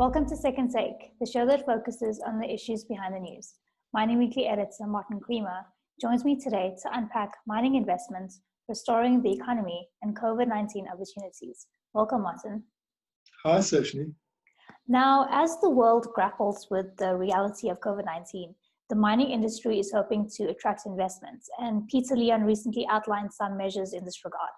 Welcome to Second Take, the show that focuses on the issues behind the news. Mining Weekly editor Martin Creamer joins me today to unpack mining investments, restoring the economy, and COVID-19 opportunities. Welcome, Martin. Hi, Sashni. Now, as the world grapples with the reality of COVID-19, the mining industry is hoping to attract investments, and Peter Leon recently outlined some measures in this regard.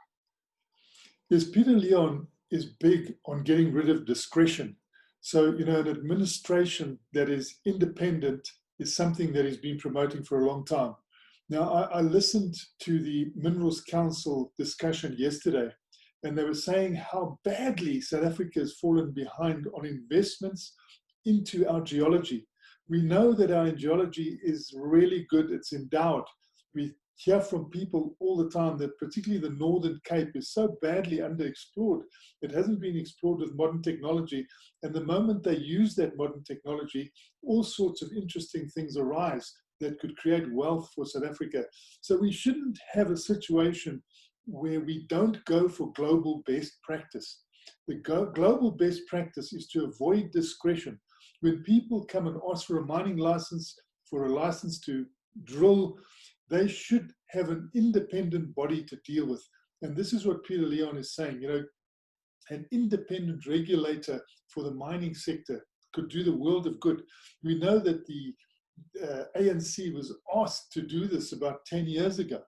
Yes, Peter Leon is big on getting rid of discretion. So, an administration that is independent is something that he's been promoting for a long time. Now, I listened to the Minerals Council discussion yesterday, and they were saying how badly South Africa has fallen behind on investments into our geology. We know that our geology is really good, it's endowed. We hear from people all the time that particularly the Northern Cape is so badly underexplored. It hasn't been explored with modern technology. And the moment they use that modern technology, all sorts of interesting things arise that could create wealth for South Africa. So we shouldn't have a situation where we don't go for global best practice. The global best practice is to avoid discretion. When people come and ask for a mining license, for a license to drill, they should have an independent body to deal with. And this is what Peter Leon is saying. An independent regulator for the mining sector could do the world of good. We know that the ANC was asked to do this about 10 years ago,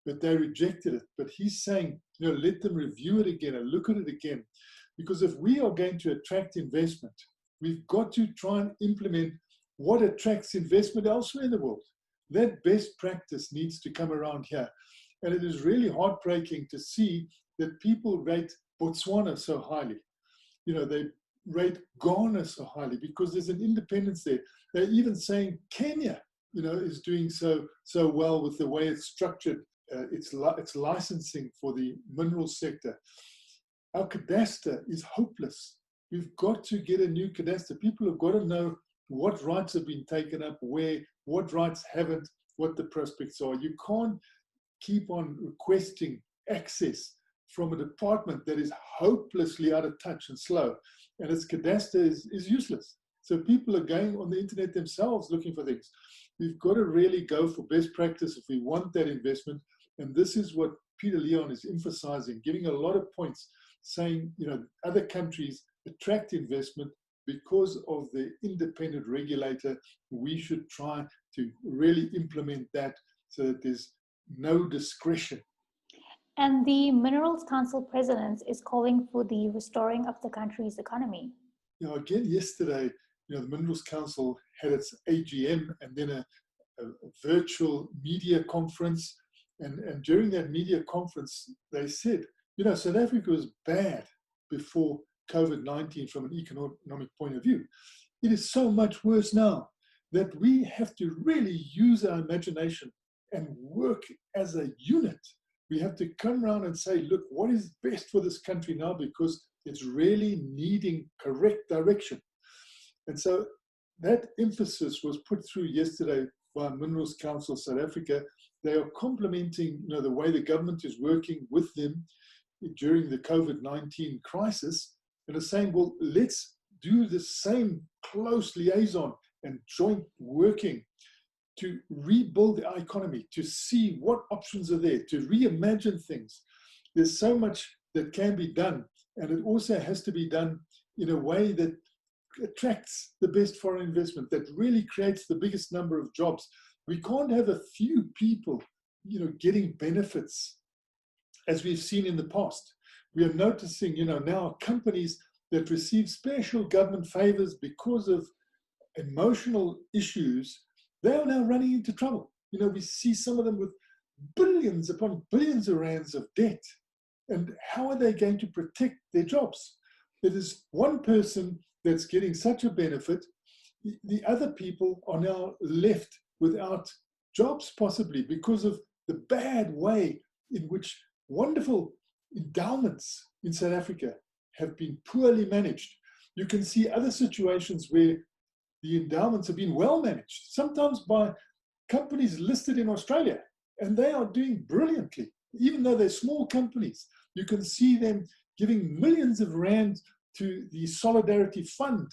but they rejected it. But he's saying, let them review it again and look at it again. Because if we are going to attract investment, we've got to try and implement what attracts investment elsewhere in the world. That best practice needs to come around here. And it is really heartbreaking to see that people rate Botswana so highly. They rate Ghana so highly because there's an independence there. They're even saying Kenya, is doing so well with the way it's structured, its licensing for the mineral sector. Our cadastre is hopeless. We've got to get a new cadastre. People have got to know what rights have been taken up, where, what rights haven't, what the prospects are. You can't keep on requesting access from a department that is hopelessly out of touch and slow, and its cadastre is useless. So people are going on the internet themselves looking for things. We've got to really go for best practice if we want that investment, and this is what Peter Leon is emphasizing, giving a lot of points, saying, other countries attract investment because of the independent regulator. We should try to really implement that so that there's no discretion. And the Minerals Council president is calling for the restoring of the country's economy. Again, yesterday, the Minerals Council had its AGM and then a virtual media conference. And during that media conference, they said, South Africa was bad before COVID-19 from an economic point of view. It is so much worse now that we have to really use our imagination and work as a unit. We have to come around and say, look, what is best for this country now, because it's really needing correct direction. And so that emphasis was put through yesterday by Minerals Council South Africa. They are complementing the way the government is working with them during the COVID-19 crisis, and are saying, well, let's do the same close liaison and joint working to rebuild our economy, to see what options are there, to reimagine things. There's so much that can be done, and it also has to be done in a way that attracts the best foreign investment, that really creates the biggest number of jobs. We can't have a few people, getting benefits as we've seen in the past. We are noticing, now companies that receive special government favors because of emotional issues, they are now running into trouble. We see some of them with billions upon billions of rands of debt. And how are they going to protect their jobs? It is one person that's getting such a benefit. The other people are now left without jobs, possibly because of the bad way in which wonderful endowments in South Africa have been poorly managed. You can see other situations where the endowments have been well managed, sometimes by companies listed in Australia, and they are doing brilliantly. Even though they're small companies, you can see them giving millions of rand to the Solidarity Fund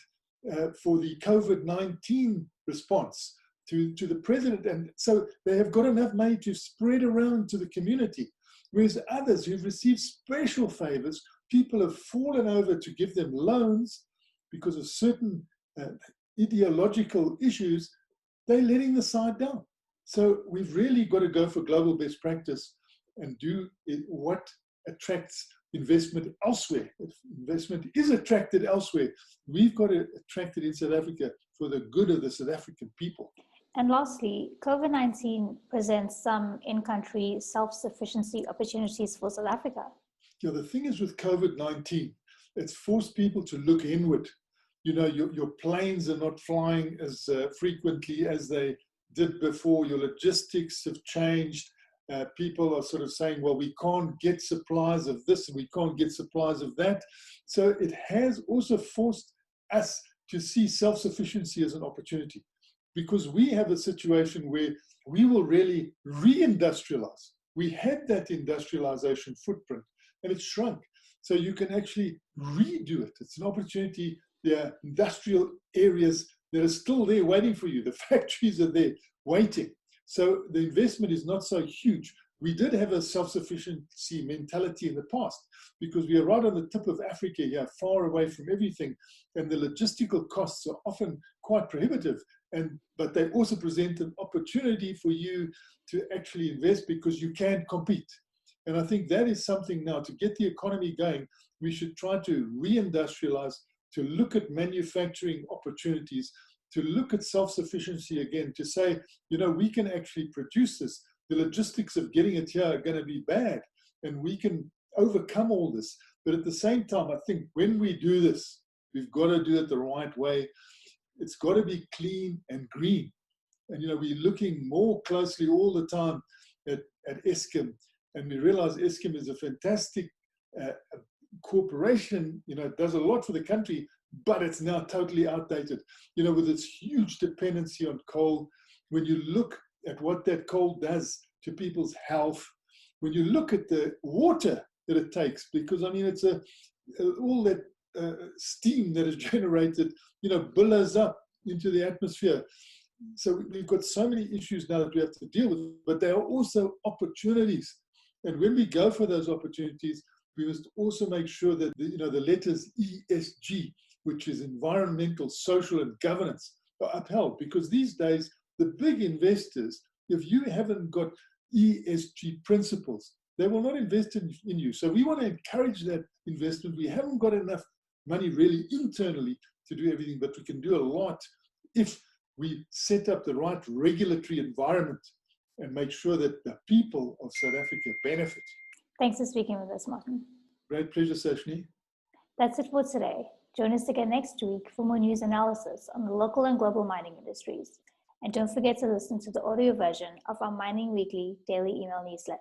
for the COVID-19 response to the president. And so they have got enough money to spread around to the community. Whereas others who've received special favors, people have fallen over to give them loans because of certain ideological issues, they're letting the side down. So we've really got to go for global best practice and do what attracts investment elsewhere. If investment is attracted elsewhere, we've got to attract it in South Africa for the good of the South African people. And lastly, COVID-19 presents some in-country self-sufficiency opportunities for South Africa. You know, the thing is with COVID-19, it's forced people to look inward. You know, your planes are not flying as frequently as they did before. Your logistics have changed. People are sort of saying, well, we can't get supplies of this and we can't get supplies of that. So it has also forced us to see self-sufficiency as an opportunity, because we have a situation where we will really re-industrialize. We had that industrialization footprint and it's shrunk. So you can actually redo it. It's an opportunity. There are industrial areas that are still there waiting for you. The factories are there waiting. So the investment is not so huge. We did have a self-sufficiency mentality in the past because we are right on the tip of Africa here, far away from everything. And the logistical costs are often quite prohibitive. But they also present an opportunity for you to actually invest because you can compete. And I think that is something now to get the economy going. We should try to re-industrialize, to look at manufacturing opportunities, to look at self-sufficiency again, to say, you know, we can actually produce this. The logistics of getting it here are going to be bad, and we can overcome all this. But at the same time, I think when we do this, we've got to do it the right way. It's got to be clean and green. And, you know, we're looking more closely all the time at Eskom, and we realize Eskom is a fantastic corporation, you know, it does a lot for the country, but it's now totally outdated, you know, with its huge dependency on coal. When you look at what that coal does to people's health, when you look at the water that it takes, because I mean, it's all that steam that is generated, you know, billows up into the atmosphere. So we've got so many issues now that we have to deal with, but there are also opportunities. And when we go for those opportunities, we must also make sure that the letters ESG, which is environmental, social, and governance, are upheld. Because these days, the big investors, if you haven't got ESG principles, they will not invest in you. So we want to encourage that investment. We haven't got enough money really internally to do everything, but we can do a lot if we set up the right regulatory environment and make sure that the people of South Africa benefit. Thanks for speaking with us, Martin. Great pleasure, Sashni. That's it for today. Join us again next week for more news analysis on the local and global mining industries. And don't forget to listen to the audio version of our Mining Weekly daily email newsletter.